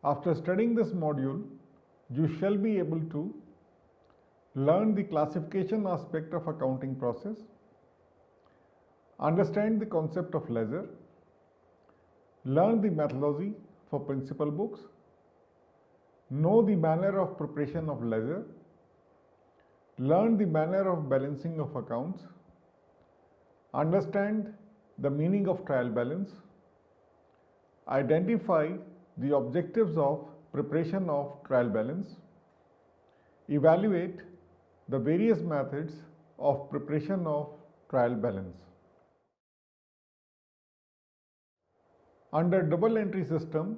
After studying this module, you shall be able to learn the classification aspect of accounting process, understand the concept of ledger, learn the methodology for principal books, know the manner of preparation of ledger, learn the manner of balancing of accounts, understand the meaning of trial balance, identify the objectives of preparation of trial balance, evaluate the various methods of preparation of trial balance. Under double entry system,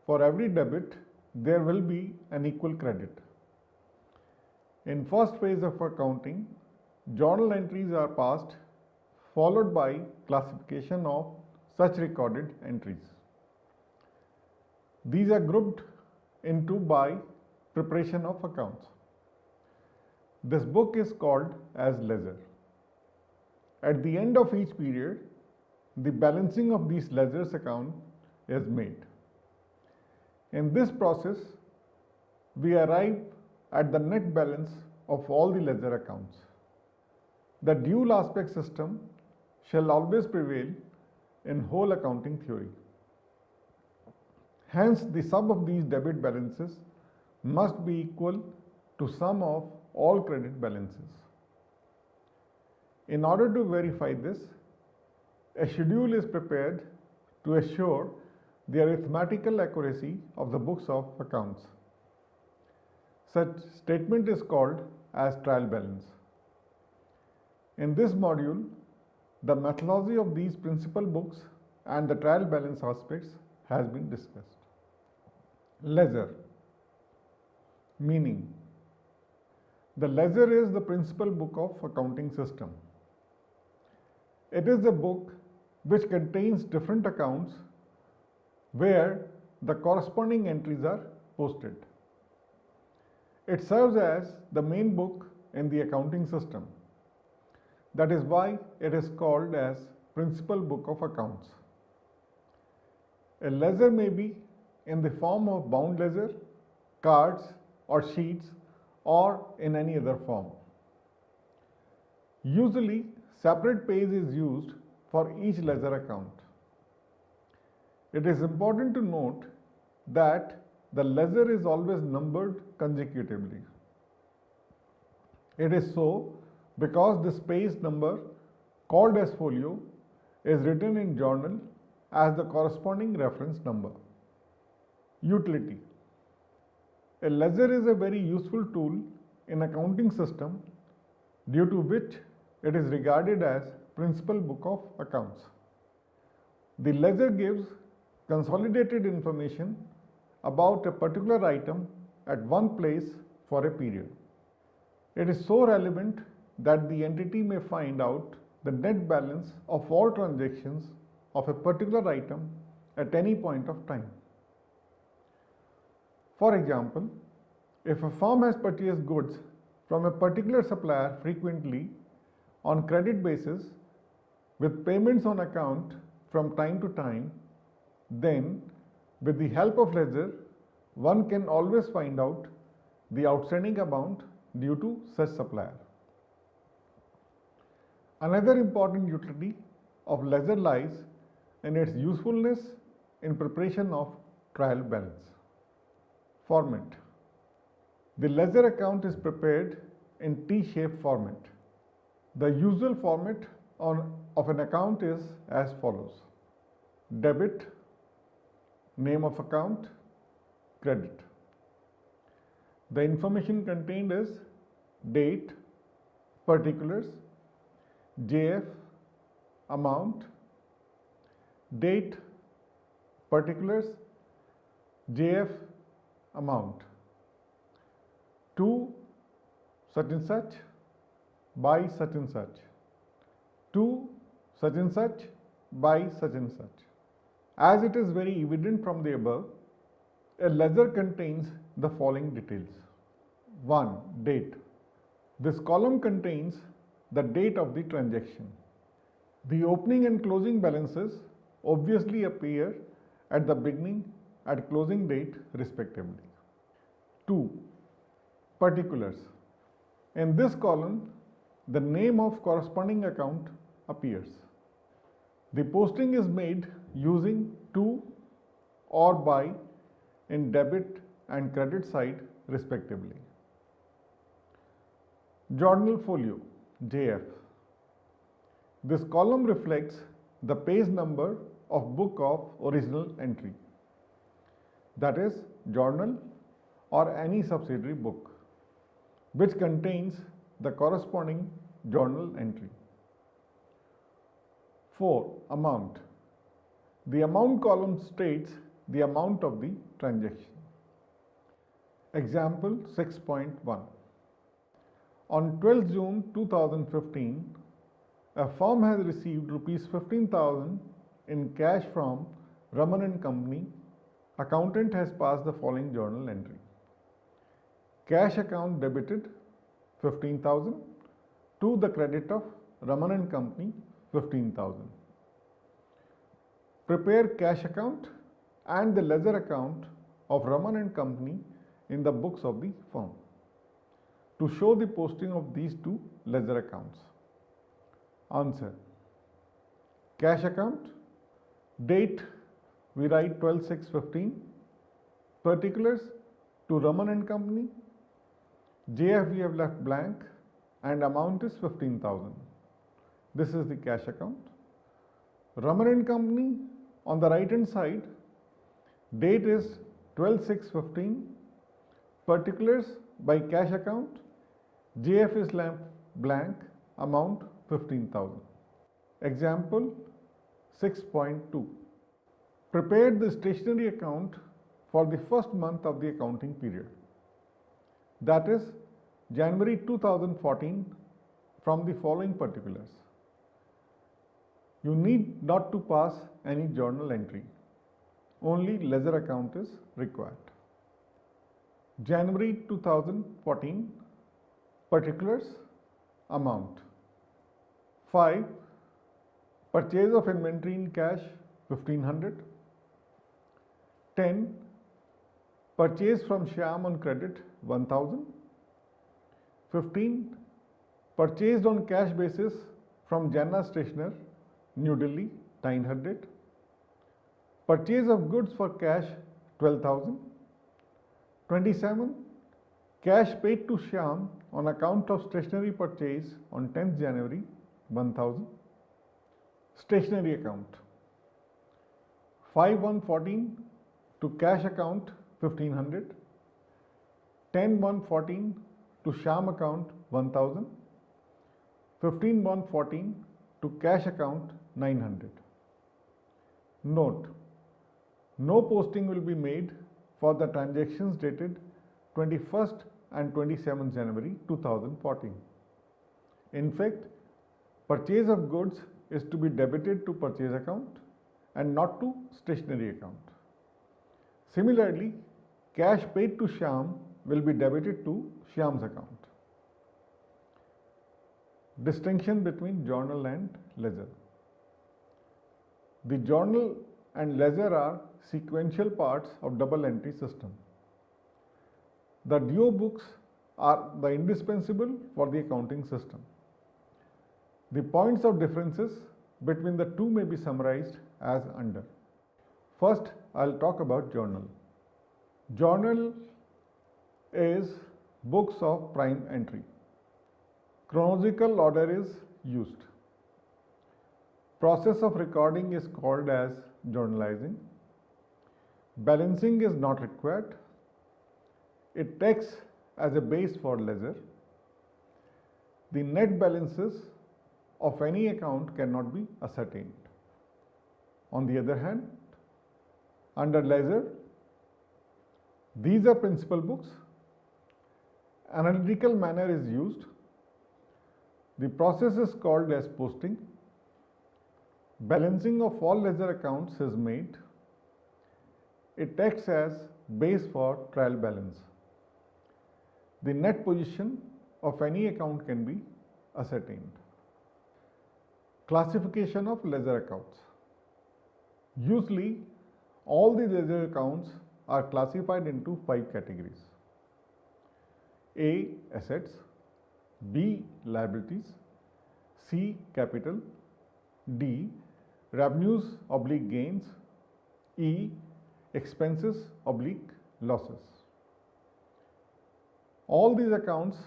for every debit, there will be an equal credit. In first phase of accounting, journal entries are passed, followed by classification of such recorded entries. These are grouped into by preparation of accounts. This book is called as ledger. At the end of each period, the balancing of these ledgers account is made. In this process, we arrive at the net balance of all the ledger accounts. The dual aspect system shall always prevail in whole accounting theory. Hence, the sum of these debit balances must be equal to sum of all credit balances. In order to verify this, a schedule is prepared to assure the arithmetical accuracy of the books of accounts. Such statement is called as trial balance. In this module, the methodology of these principal books and the trial balance aspects has been discussed. Ledger. Meaning. The ledger is the principal book of accounting system. It is the book which contains different accounts where the corresponding entries are posted. It serves as the main book in the accounting system. That is why it is called as principal book of accounts. A ledger may be in the form of bound ledger, cards or sheets, or in any other form. Usually, separate page is used for each ledger account. It is important to note that the ledger is always numbered consecutively. It is so because this page number, called as folio, is written in journal as the corresponding reference number. Utility. A ledger is a very useful tool in accounting system due to which it is regarded as principal book of accounts. The ledger gives consolidated information about a particular item at one place for a period. It is so relevant that the entity may find out the net balance of all transactions of a particular item at any point of time. For example, if a firm has purchased goods from a particular supplier frequently on credit basis with payments on account from time to time, then with the help of ledger, one can always find out the outstanding amount due to such supplier. Another important utility of ledger lies in its usefulness in preparation of trial balance. Format. The ledger account is prepared in T-shaped format. The usual format of an account is as follows: debit, name of account, credit. The information contained is date, particulars, JF, amount, date, particulars, JF, amount, to such and such, by such and such, to such and such, by such and such. As it is very evident from the above, a ledger contains the following details. 1. Date. This column contains the date of the transaction. The opening and closing balances obviously appear at the beginning at closing date respectively. 2. Particulars. In this column, the name of corresponding account appears. The posting is made using to or by in debit and credit side respectively. Journal folio JF. This column reflects the page number of book of original entry, that is journal or any subsidiary book, which contains the corresponding journal entry. 4. Amount. The amount column states the amount of the transaction. Example 6.1. On 12 June 2015, a firm has received rupees 15,000 in cash from Raman and Company. Accountant has passed the following journal entry. Cash account debited 15,000 to the credit of Raman and Company 15,000. Prepare cash account and the ledger account of Raman and Company in the books of the firm to show the posting of these two ledger accounts. Answer. Cash account. Date we write 12/6/15. Particulars to Raman and Company. JF we have left blank and amount is 15,000. This is the cash account. Raman and Company, on the right hand side, date is 12/6/15. Particulars by cash account. JF is left blank, amount 15,000. Example 6.2. Prepared the stationery account for the first month of the accounting period, that is January 2014, from the following particulars. You need not to pass any journal entry, only ledger account is required. January 2014, particulars, amount. 5. Purchase of inventory in cash 1500. 10. Purchase from Shyam on credit 1000. 15. Purchased on cash basis from Jana Stationer, New Delhi 900. Purchase of goods for cash 12,000. 27. Cash paid to Shyam on account of stationery purchase on 10th January 1000. Stationery account. 5/1/14 to cash account 1500. 10/1/14 to Shyam account 1000. 15/1/14 to cash account 900. Note: no posting will be made for the transactions dated 21st and 27th January 2014. In fact, purchase of goods is to be debited to purchase account and not to stationery account. Similarly, cash paid to Shyam will be debited to Shyam's account. Distinction between journal and ledger. The journal and ledger are sequential parts of double entry system. The duo books are the indispensable for the accounting system. The points of differences between the two may be summarized as under. First, I'll talk about journal. Journal is books of prime entry. Chronological order is used. Process of recording is called as journalizing. Balancing is not required. It acts as a base for ledger. The net balances of any account cannot be ascertained. On the other hand, under ledger, these are principal books. Analytical manner is used. The process is called as posting. Balancing of all ledger accounts is made. It acts as base for trial balance. The net position of any account can be ascertained. Classification of ledger accounts. Usually, All the ledger accounts are classified into 5 categories: A. Assets, B. Liabilities, C. Capital, D. Revenues/gains, E. Expenses/losses. All these accounts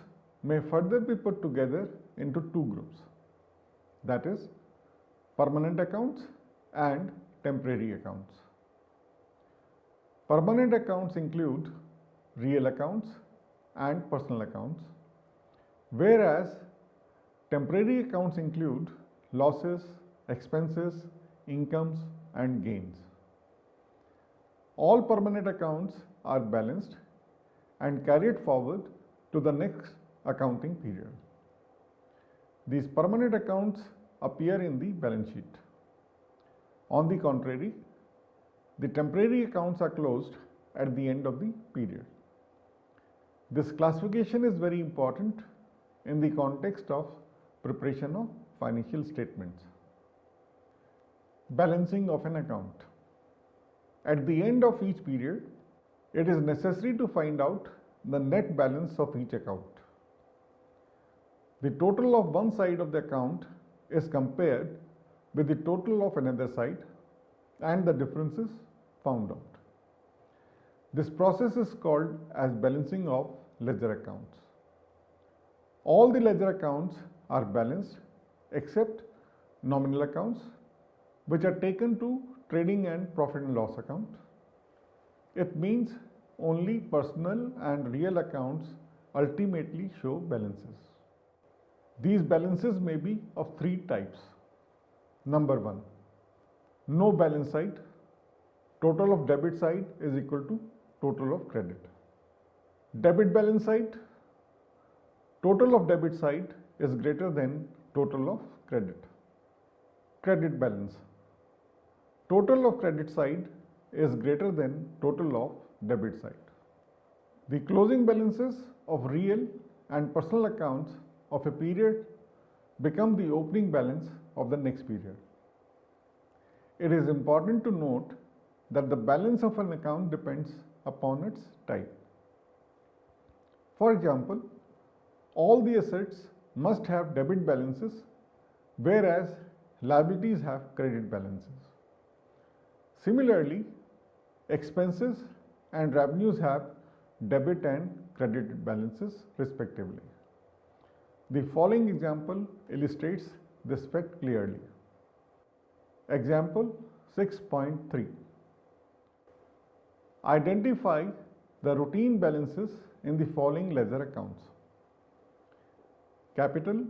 may further be put together into 2 groups, that is, permanent accounts and temporary accounts. Permanent accounts include real accounts and personal accounts, whereas temporary accounts include losses, expenses, incomes, and gains. All permanent accounts are balanced and carried forward to the next accounting period. These permanent accounts appear in the balance sheet. On the contrary, the temporary accounts are closed at the end of the period. This classification is very important in the context of preparation of financial statements. Balancing of an account. At the end of each period, it is necessary to find out the net balance of each account. The total of one side of the account is compared with the total of another side and the differences found out. This process is called as balancing of ledger accounts. All the ledger accounts are balanced except nominal accounts, which are taken to trading and profit and loss account. It means only personal and real accounts ultimately show balances. These balances may be of 3 types. Number 1, no balance side. Total of debit side is equal to total of credit. Debit balance side. Total of debit side is greater than total of credit. Credit balance. Total of credit side is greater than total of debit side. The closing balances of real and personal accounts of a period become the opening balance of the next period. It is important to note that the balance of an account depends upon its type. For example, all the assets must have debit balances, whereas liabilities have credit balances. Similarly, expenses and revenues have debit and credit balances respectively. The following example illustrates this fact clearly. Example 6.3. Identify the routine balances in the following ledger accounts: capital,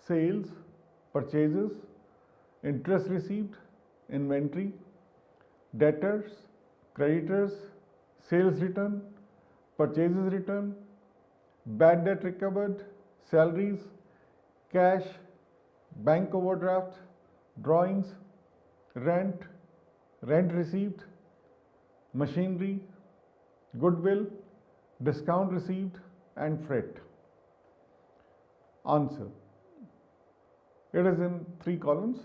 sales, purchases, interest received, inventory, debtors, creditors, sales return, purchases return, bad debt recovered, salaries, cash, bank overdraft, drawings, rent, rent received, machinery, goodwill, discount received, and freight. Answer. It is in 3 columns.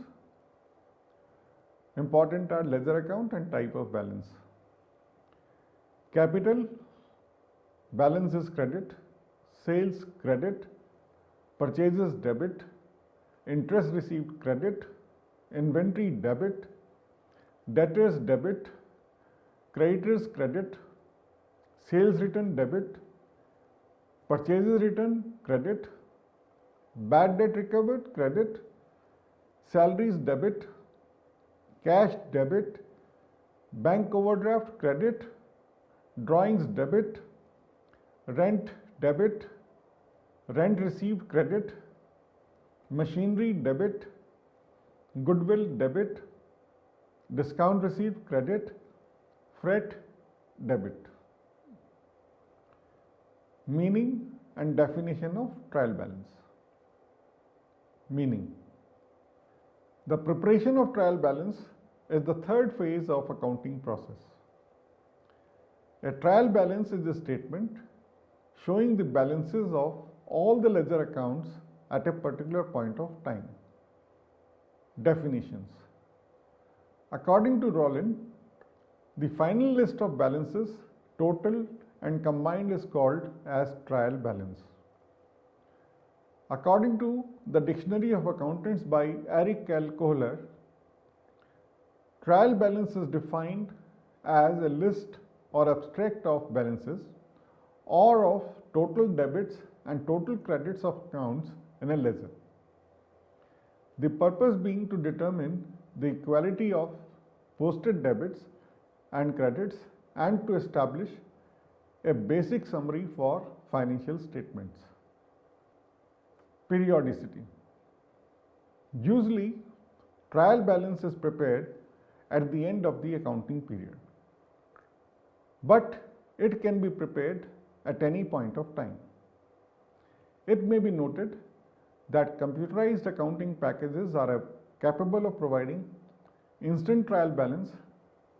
Important are ledger account and type of balance. Capital, balance is credit, sales credit, purchases debit, interest received credit, inventory debit, debtors debit, creditors credit, sales return debit, purchases return credit, bad debt recovered credit, salaries debit, cash debit, bank overdraft credit, drawings debit, rent debit, rent received credit, machinery debit, goodwill debit, discount received credit, freight debit. Meaning and definition of trial balance. Meaning: the preparation of trial balance is the third phase of accounting process. A trial balance is a statement showing the balances of all the ledger accounts at a particular point of time. Definitions. According to Rollin, The final list of balances, total and combined, is called as trial balance. According to the Dictionary of Accountants by Eric L. Kohler, trial balance is defined as a list or abstract of balances or of total debits and total credits of accounts in a ledger. The purpose being to determine the equality of posted debits and credits and to establish a basic summary for financial statements. Periodicity. Usually, trial balance is prepared at the end of the accounting period, but it can be prepared at any point of time. It may be noted that computerized accounting packages are capable of providing instant trial balance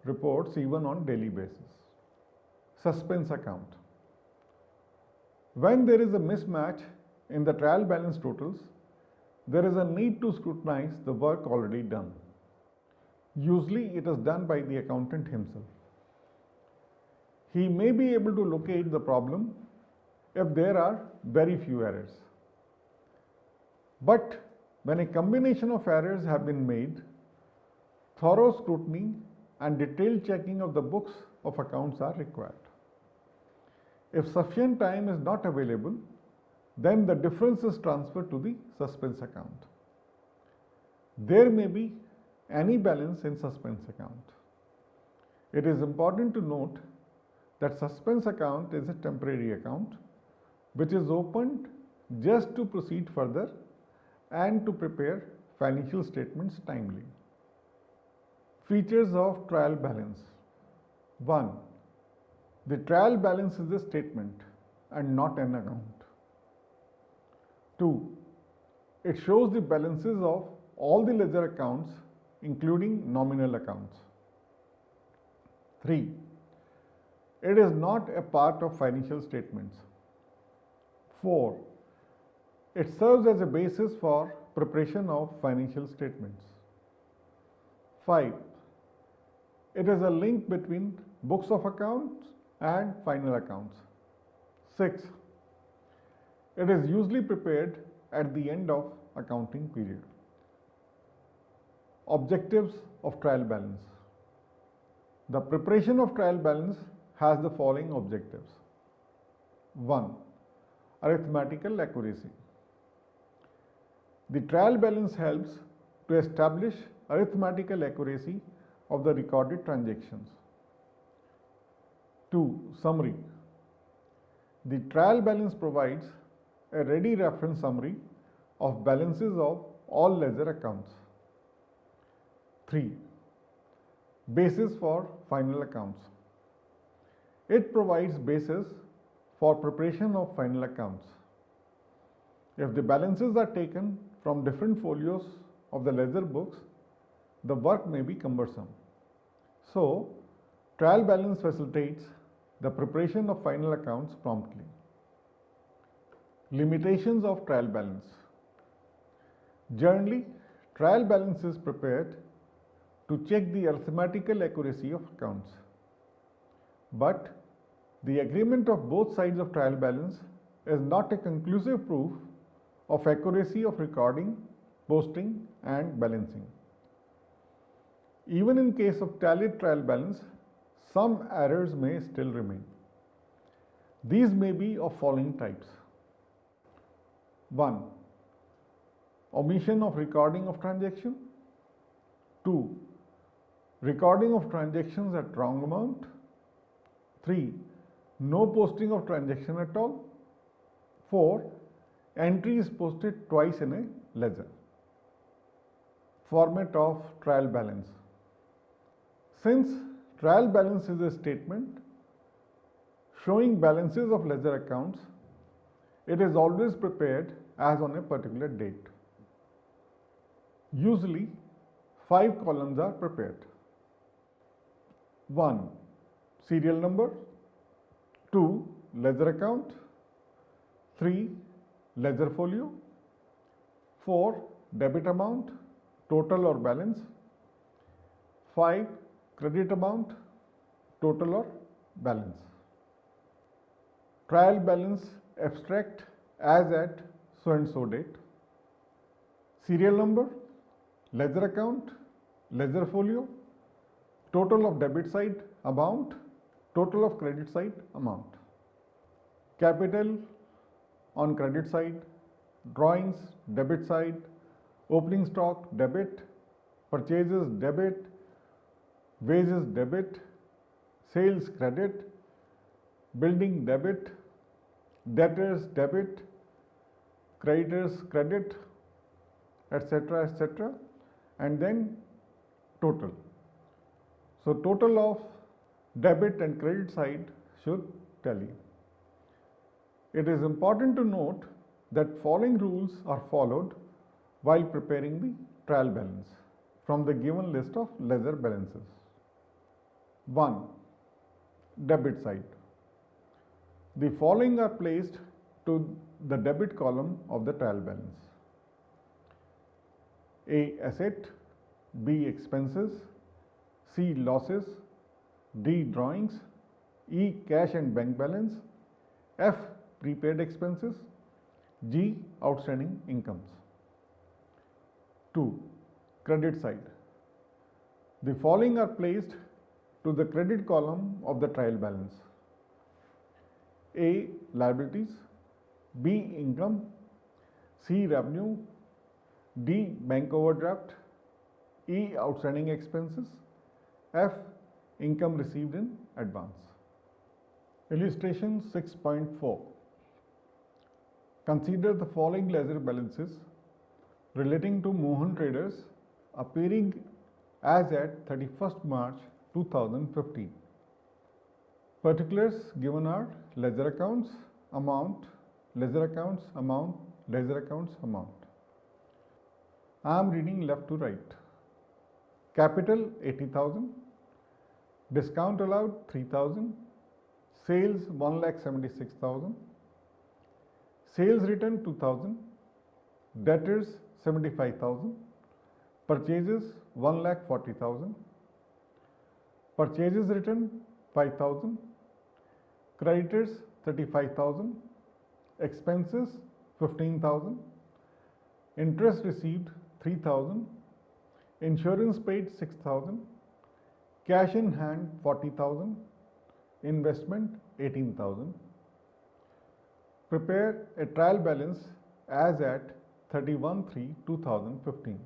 reports even on daily basis. Suspense account. When there is a mismatch in the trial balance totals, there is a need to scrutinize the work already done. Usually it is done by the accountant himself. He may be able to locate the problem if there are very few errors. But when a combination of errors have been made, thorough scrutiny and detailed checking of the books of accounts are required. If sufficient time is not available, then the difference is transferred to the suspense account. There may be any balance in suspense account. It is important to note that suspense account is a temporary account which is opened just to proceed further and to prepare financial statements timely. Features of trial balance. 1. The trial balance is a statement and not an account. 2. It shows the balances of all the ledger accounts including nominal accounts. 3. It is not a part of financial statements. 4. It serves as a basis for preparation of financial statements. 5. It is a link between books of accounts and final accounts. 6. It is usually prepared at the end of accounting period. Objectives of trial balance. The preparation of trial balance has the following objectives. 1. Arithmetical accuracy. The trial balance helps to establish arithmetical accuracy of the recorded transactions. 2. Summary. The trial balance provides a ready reference summary of balances of all ledger accounts. 3. Basis for final accounts. It provides basis for preparation of final accounts. If the balances are taken from different folios of the ledger books, the work may be cumbersome. So, trial balance facilitates the preparation of final accounts promptly. Limitations of trial balance. Generally, trial balance is prepared to check the arithmetical accuracy of accounts. But the agreement of both sides of trial balance is not a conclusive proof of accuracy of recording, posting and balancing. Even in case of tallied trial balance, some errors may still remain. These may be of following types. 1. Omission of recording of transaction. 2. Recording of transactions at wrong amount. 3. No posting of transaction at all. 4. Entry is posted twice in a ledger. Format of trial balance. Since trial balance is a statement showing balances of ledger accounts, it is always prepared as on a particular date. Usually, 5 columns are prepared. 1. Serial number. 2. Ledger account. 3. Ledger folio. 4. Debit amount, total or balance. 5. Credit amount. total or balance. Trial balance abstract as at so and so date. Serial number, ledger account, ledger folio, total of debit side amount, total of credit side amount. Capital on credit side, drawings debit side, opening stock debit, purchases debit, wages debit, sales credit, building debit, debtors debit, creditors credit, etc., and then total. So total of debit and credit side should tally. It is important to note that following rules are followed while preparing the trial balance from the given list of ledger balances. 1. Debit side. The following are placed to the debit column of the trial balance: A. Asset, B. Expenses, C. Losses, D. Drawings, E. Cash and bank balance, F. Prepaid expenses, G. Outstanding incomes. 2. Credit side. The following are placed to the credit column of the trial balance: A. Liabilities, B. Income, C. Revenue, D. Bank overdraft, E. Outstanding expenses, F. Income received in advance. Illustration 6.4. Consider the following ledger balances relating to Mohan Traders appearing as at 31st March 2015. Particulars given are ledger accounts, amount, ledger accounts, amount, ledger accounts, amount. I am reading left to right. Capital 80,000, discount allowed 3,000, sales 1,76,000, sales return 2,000, debtors 75,000, purchases 1,40,000, purchases return 5,000, creditors 35,000, expenses 15,000, interest received 3,000, insurance paid 6,000, cash in hand 40,000, investment 18,000. Prepare a trial balance as at 31/3/2015.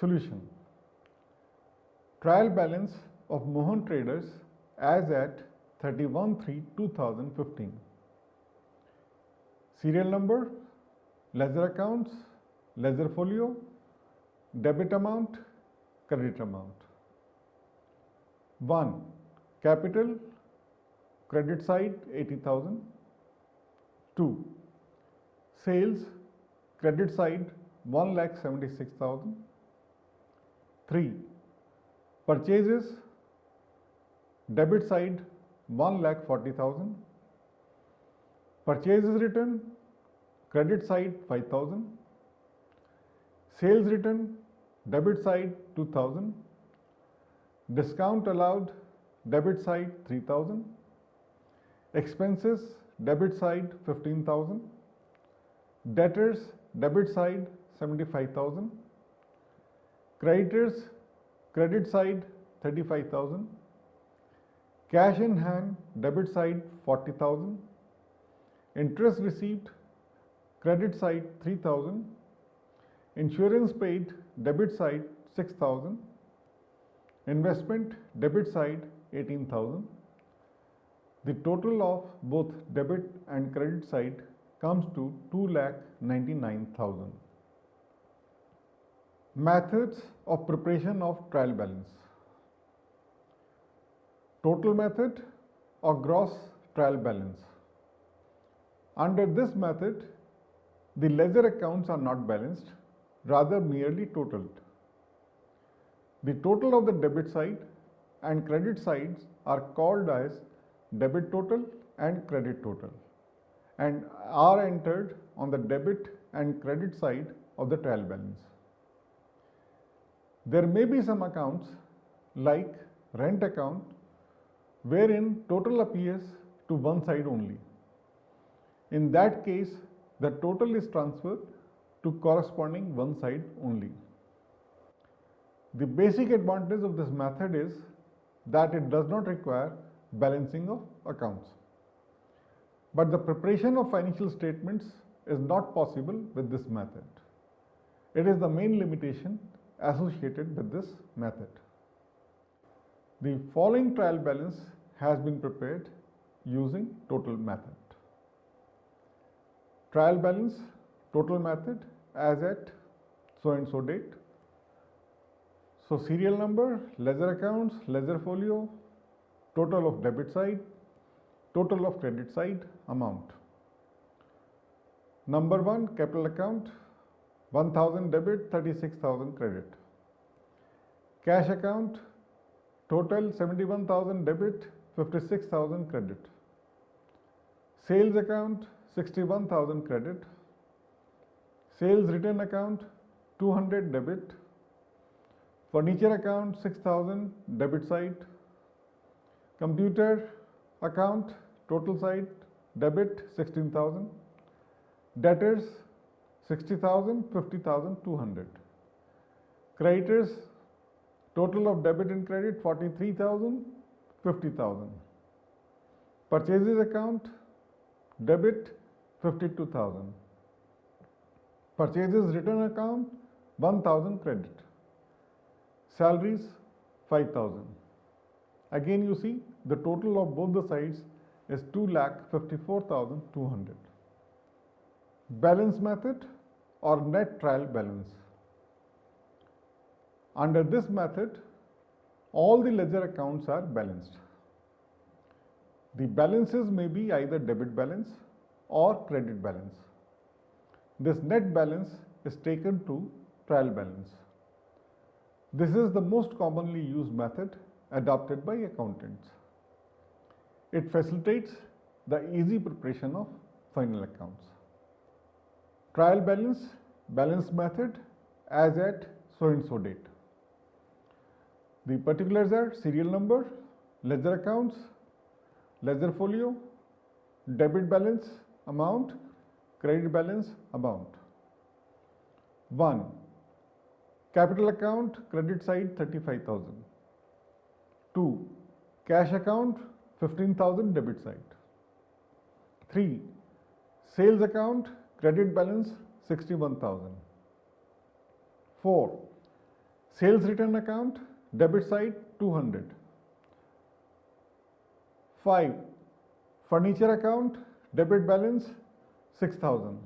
Solution. Trial balance of Mohan Traders as at 31/3/2015. Serial number, ledger accounts, ledger folio, debit amount, credit amount. 1. Capital, credit side 80,000. 2. Sales, credit side 1,76,000. 3. Purchases, debit side 1,40,000. Purchases return, credit side 5,000. Sales return, debit side 2,000. Discount allowed, debit side 3,000. Expenses, debit side 15,000. Debtors, debit side 75,000. Creditors, credit side 35,000. Cash in hand, debit side 40,000. Interest received, credit side 3,000. Insurance paid, debit side 6,000. Investment, debit side 18,000. The total of both debit and credit side comes to 2,99,000. Methods of preparation of trial balance. Total method or gross trial balance. Under this method, the ledger accounts are not balanced, rather merely totaled. The total of the debit side and credit sides are called as debit total and credit total and are entered on the debit and credit side of the trial balance. There may be some accounts like rent account wherein total appears to one side only. In that case, the total is transferred to corresponding one side only. The basic advantage of this method is that it does not require balancing of accounts. But the preparation of financial statements is not possible with this method. It is the main limitation associated with this method. The following trial balance has been prepared using total method. Trial balance, total method as at so and so date. So serial number, ledger accounts, ledger folio, total of debit side, total of credit side, amount. Number 1, capital account, 1000 debit, 36,000 credit. Cash account, total 71,000 debit, 56,000 credit. Sales account, 61,000 credit. Sales return account, 200 debit. Furniture account, 6,000 debit side. Computer account, total side, debit 16,000. Debtors 60,000, 50,000, 200. Creditors, total of debit and credit 43,000, 50,000. Purchases account, debit 52,000. Purchases return account 1,000 credit. Salaries 5,000. Again you see the total of both the sides is 2,54,200. Balance method or net trial balance. Under this method, all the ledger accounts are balanced. The balances may be either debit balance or credit balance. This net balance is taken to trial balance. This is the most commonly used method adopted by accountants. It facilitates the easy preparation of final accounts. Trial balance, balance method as at so and so date. The particulars are serial number, ledger accounts, ledger folio, debit balance amount, credit balance amount. 1. Capital account, credit side 35,000. 2. Cash account 15,000 debit side. 3. Sales account, credit balance 61,000. 4. Sales return account, debit side 200. 5. Furniture account, debit balance 6,000.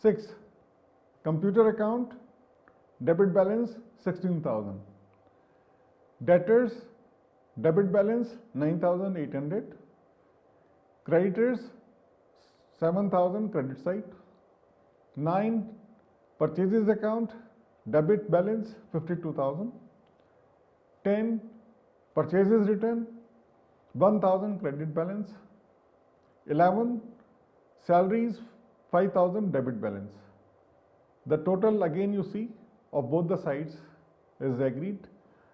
6. Computer account, debit balance 16,000. Debtors, debit balance 9,800. Creditors 7,000 credit side. 9. Purchases account, debit balance 52,000. 10. Purchases return 1,000 credit balance. 11. Salaries 5,000 debit balance. The total again you see of both the sides is agreed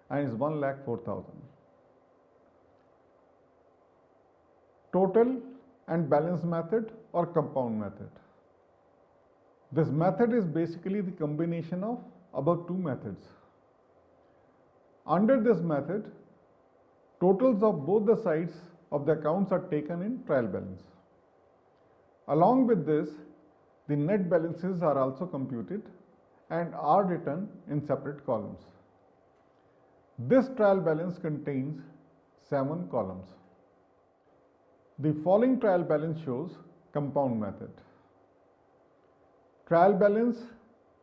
and is 1,04,000. Total and balance method or compound method. This method is basically the combination of above two methods. Under this method, totals of both the sides of the accounts are taken in trial balance. Along with this, the net balances are also computed and are written in separate columns. This trial balance contains 7 columns. The following trial balance shows compound method. Trial balance,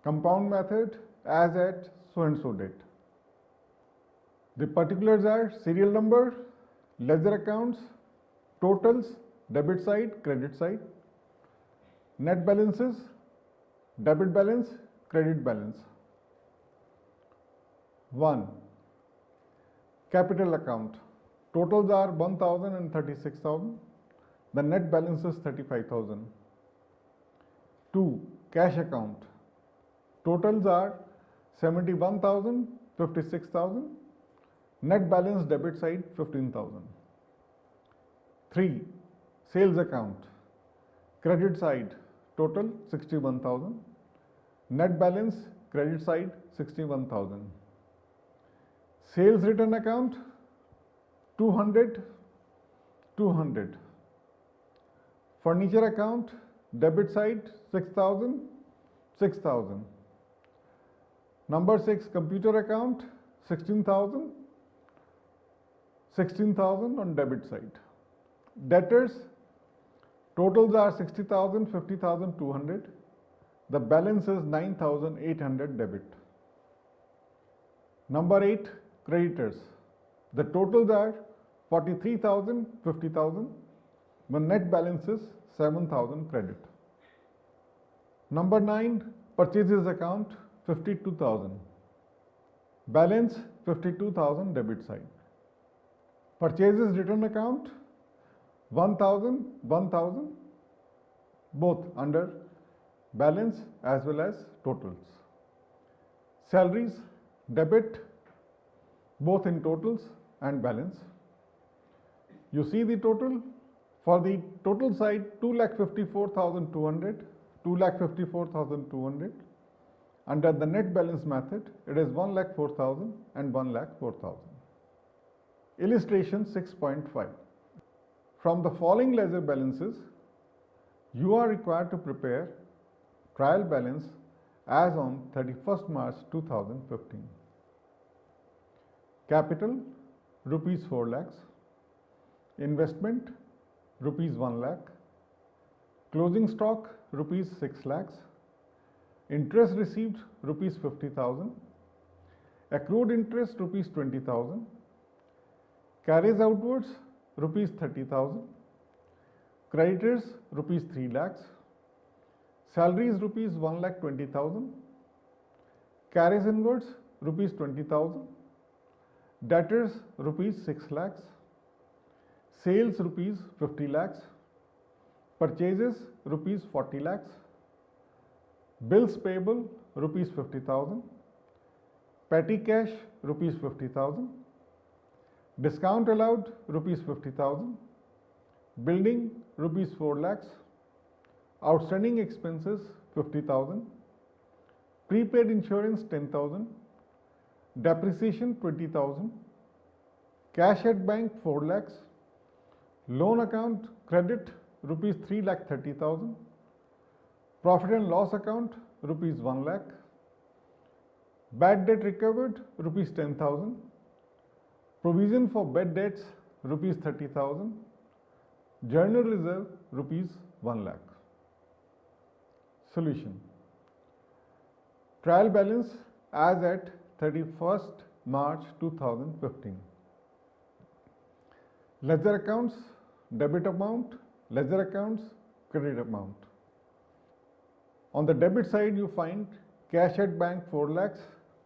compound method as at so and so date. The particulars are serial number, ledger accounts, totals, debit side, credit side, net balances, debit balance, credit balance. 1. Capital account. Totals are 1,000 and 36,000. The net balance is 35,000. 2. Cash account. Totals are 71,000, 56,000. Net balance debit side 15,000. 3. Sales account. Credit side total 61,000. Net balance credit side 61,000. Sales return account 200. Furniture account debit side 6,000. Number 6, computer account 16,000 on debit side. Debtors totals are 60,000, 50,000, 200. The balance is 9,800 debit. Number 8, creditors. The totals are 43,000, 50,000. The net balance is 7,000 credit. Number 9, purchases account 52,000. Balance 52,000 debit side. Purchases return account 1,000, both under balance as well as totals. Salaries debit both in totals and balance. You see the total. For the total side 2,54,200, 2,54,200. Under the net balance method, it is 1,04,000 and 1,04,000. Illustration 6.5. From the following ledger balances, you are required to prepare trial balance as on 31st March 2015. Capital rupees 4 lakhs. Investment rupees 1 lakh. Closing stock rupees 6 lakhs. Interest received rupees 50,000. Accrued interest rupees 20,000. Carries outwards rupees 30,000. Creditors rupees 3 lakhs. Salaries rupees 1,20,000. Carries inwards rupees 20,000. Debtors rupees 6 lakhs. Sales rupees 50 lakhs. Purchases rupees 40 lakhs. Bills payable rupees 50,000. Petty cash rupees 50,000. Discount allowed rupees 50,000. Building rupees 4 lakhs. Outstanding expenses 50,000. Prepaid insurance 10,000. Depreciation 20,000. Cash at bank 4 lakhs. Loan account credit rupees 3,30,000. Profit and loss account rupees 1 lakh. Bad debt recovered rupees 10,000. Provision for bad debts rupees 30,000. Journal reserve rupees 1 lakh. Solution. Trial balance as at 31st March 2015. Ledger accounts, debit amount, ledger accounts, credit amount. On the debit side, you find cash at bank 4 lakhs,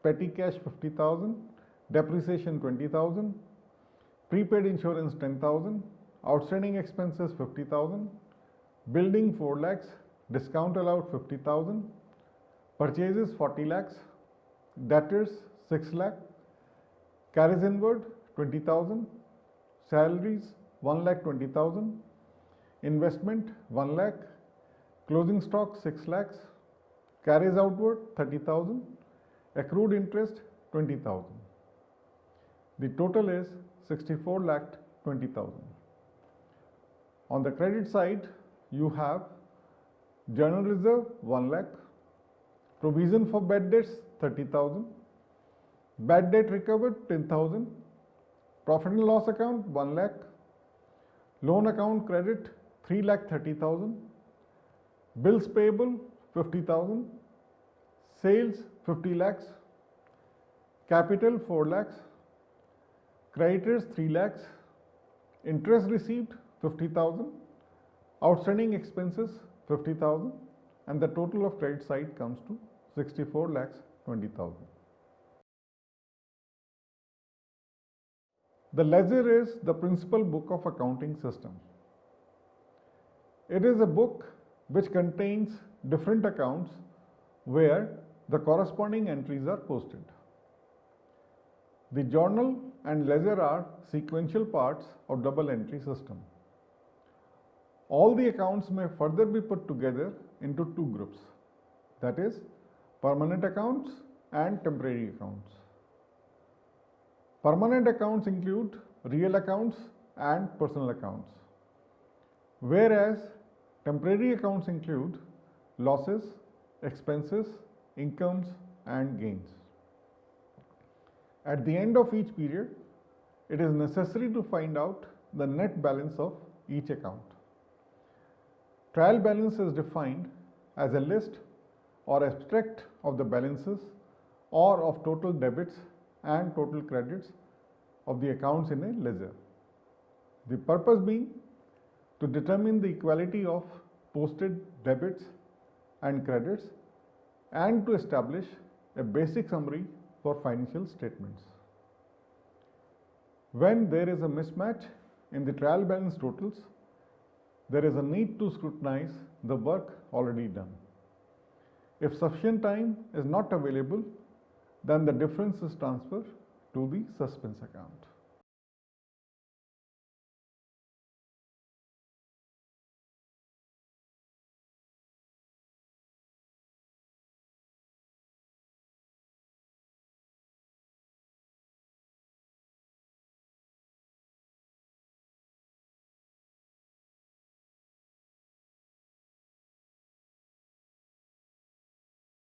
petty cash 50,000, depreciation 20,000, prepaid insurance 10,000, outstanding expenses 50,000, building 4 lakhs, discount allowed 50,000, purchases 40 lakhs, debtors 6 lakh, carries inward 20,000, salaries 1,20,000, investment 1 lakh, closing stock 6 lakhs, carries outward 30,000, accrued interest 20,000. The total is 64,20,000. On the credit side, you have journal reserve 1 lakh, provision for bad debts 30,000, bad debt recovered 10,000, profit and loss account 1 lakh, loan account credit 3,30,000, bills payable 50,000, sales 50 lakhs, capital 4 lakhs, creditors 3 lakhs, interest received 50,000, outstanding expenses 50,000, and the total of credit side comes to 64,20,000. The ledger is the principal book of accounting system. It is a book which contains different accounts where the corresponding entries are posted. The journal and ledger are sequential parts of double entry system. All the accounts may further be put together into two groups, that is, permanent accounts and temporary accounts. Permanent accounts include real accounts and personal accounts, whereas temporary accounts include losses, expenses, incomes, and gains. At the end of each period, it is necessary to find out the net balance of each account. Trial balance is defined as a list or abstract of the balances or of total debits and total credits of the accounts in a ledger. The purpose being to determine the equality of posted debits and credits and to establish a basic summary for financial statements. When there is a mismatch in the trial balance totals, there is a need to scrutinize the work already done. If sufficient time is not available, then the difference is transferred to the suspense account.